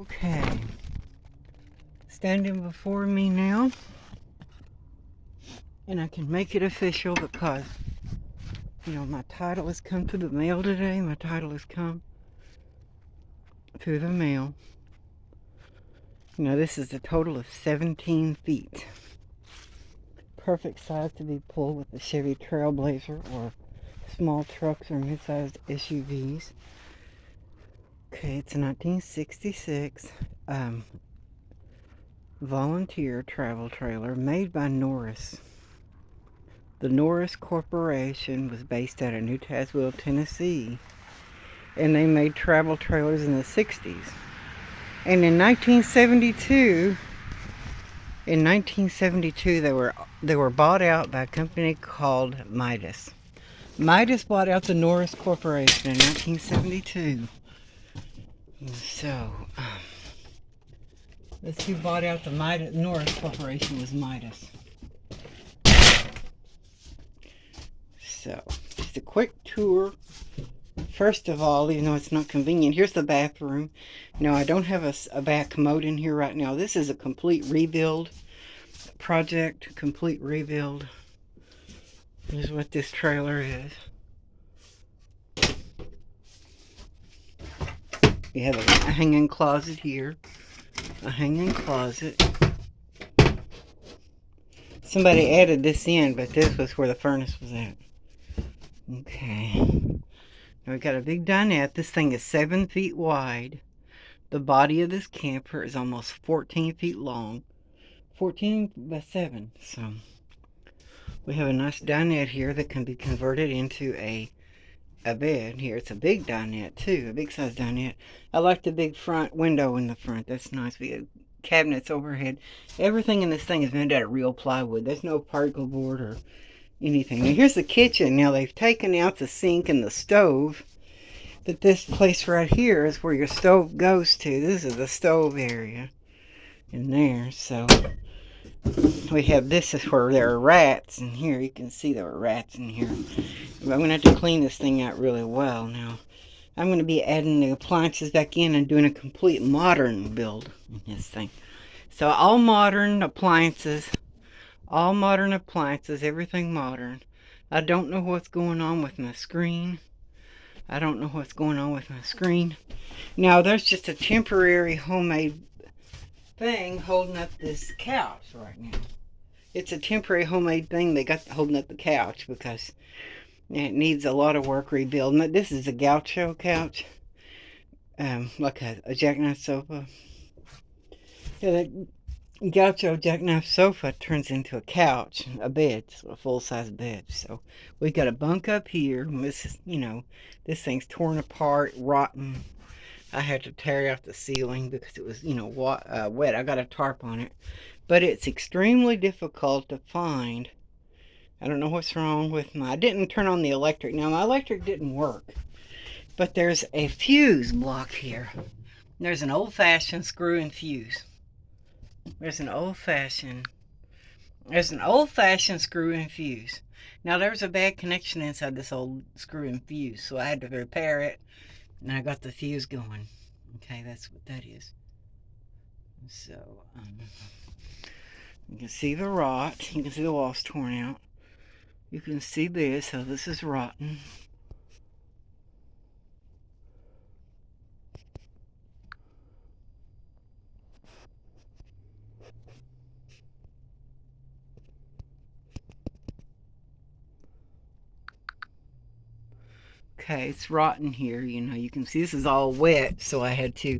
Okay, standing before me now, and I can make it official because, my title has come through the mail today. My title has come through the mail. This is a total of 17 feet. Perfect size to be pulled with a Chevy Trailblazer or small trucks or mid-sized SUVs. Okay, it's a 1966 volunteer travel trailer made by Norris. The Norris Corporation was based out of New Tazewell, Tennessee, and they made travel trailers in the 60s. And in 1972, they were bought out by a company called Midas. Midas bought out the Norris Corporation in 1972. So, let's who bought out the Norris Corporation was Midas. So, just a quick tour. First of all, even though it's not convenient, here's the bathroom. Now, I don't have a bath commode in here right now. This is a complete rebuild project. Complete rebuild. This is what this trailer is. We have a hanging closet here. A hanging closet. Somebody added this in, but this was where the furnace was at. Okay. Now we got a big dinette. This thing is 7 feet wide. The body of this camper is almost 14 feet long. 14 by 7. So we have a nice dinette here that can be converted into a bed. Here it's a big dinette too, a big size dinette. I like the big front window in the front. That's nice. We have cabinets overhead. Everything in this thing is made out of real plywood. There's no particle board or anything. Now here's the kitchen. Now they've taken out the sink and the stove, but this place right here is where your stove goes to. This is the stove area in there. So we have, this is where there are rats in here. You can see there are rats in here. But I'm going to have to clean this thing out really well. Now I'm going to be adding the appliances back in and doing a complete modern build in this thing. So all modern appliances, everything modern. I don't know what's going on with my screen. Now there's just a temporary homemade thing holding up this couch right now. It's a temporary homemade thing they got holding up the couch because it needs a lot of work rebuilding. This is a gaucho couch, like a jackknife sofa. Yeah, that gaucho jackknife sofa turns into a couch, a bed, a full-size bed. So we got a bunk up here. This is, this thing's torn apart, rotten. I had to tear out the ceiling because it was, wet. I got a tarp on it. But it's extremely difficult to find. I don't know what's wrong with I didn't turn on the electric. Now, my electric didn't work. But there's a fuse block here. There's an old-fashioned screw-in fuse. There's an old-fashioned screw-in fuse. Now, there's a bad connection inside this old screw-in fuse, so I had to repair it. And I got the fuse going. Okay, that's what that is. So, you can see the rot. You can see the walls torn out. You can see this. So this is rotten. Okay, it's rotten here. You can see this is all wet. So I had to,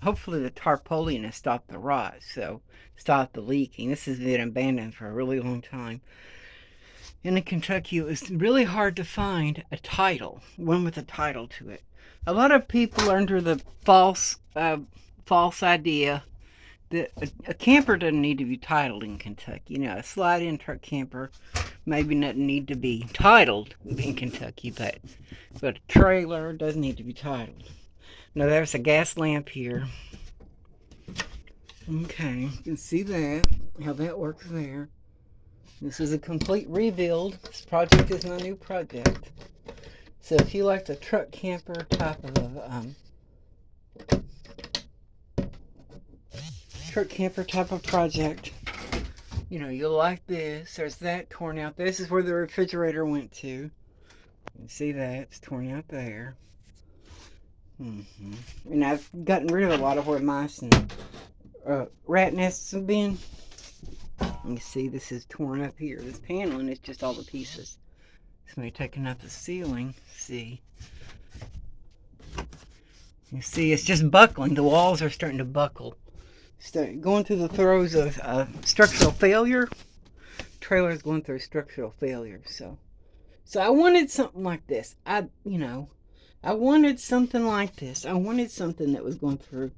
hopefully the tarpaulin has stopped the rot. So stop the leaking. This has been abandoned for a really long time. In Kentucky, it was really hard to find a title, one with a title to it. A lot of people are under the false idea that a camper doesn't need to be titled in Kentucky. A slide-in truck camper maybe doesn't need to be titled in Kentucky, but a trailer does need to be titled. Now there's a gas lamp here. Okay, you can see that, how that works there. This is a complete rebuild. This project is my new project. So if you like the truck camper type of truck camper type of project. You know, you'll like this. There's that torn out. This is where the refrigerator went to. You can see that. It's torn out there. And I've gotten rid of a lot of where mice and rat nests have been. You see, this is torn up here. This paneling is just all the pieces. Somebody taking out the ceiling. See. You see, it's just buckling. The walls are starting to buckle. Going through the throes of structural failure. Trailer's going through structural failure. So I wanted something like this. I wanted something like this. I wanted something that was going through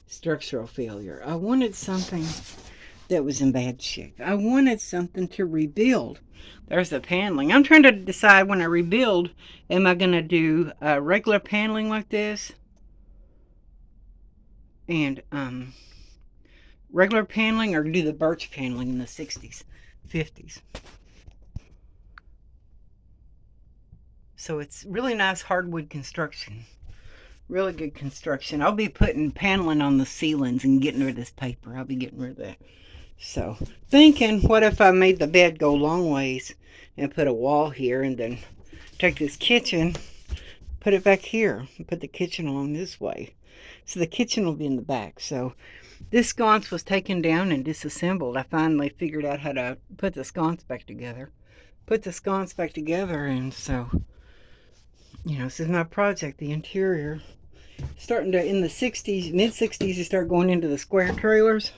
structural failure. I wanted something that was in bad shape. I wanted something to rebuild. There's the paneling. I'm trying to decide when I rebuild, am I going to do regular paneling like this? And regular paneling, or do the birch paneling in the 60s, 50s. So it's really nice hardwood construction. Really good construction. I'll be putting paneling on the ceilings and getting rid of this paper. I'll be getting rid of that. So, thinking, what if I made the bed go long ways and put a wall here, and then take this kitchen, put it back here, and put the kitchen along this way. So the kitchen will be in the back. So this sconce was taken down and disassembled. I finally figured out how to put the sconce back together. And so, this is my project, the interior. Starting to, in the 60s, mid-60s, you start going into the square trailers.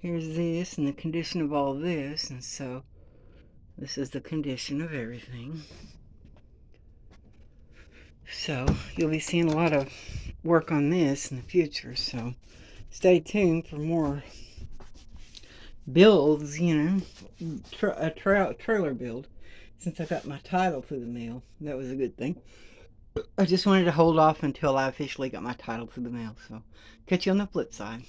Here's this and the condition of all this. And so this is the condition of everything. So you'll be seeing a lot of work on this in the future. So stay tuned for more builds, a trailer build. Since I got my title through the mail, that was a good thing. I just wanted to hold off until I officially got my title through the mail. So catch you on the flip side.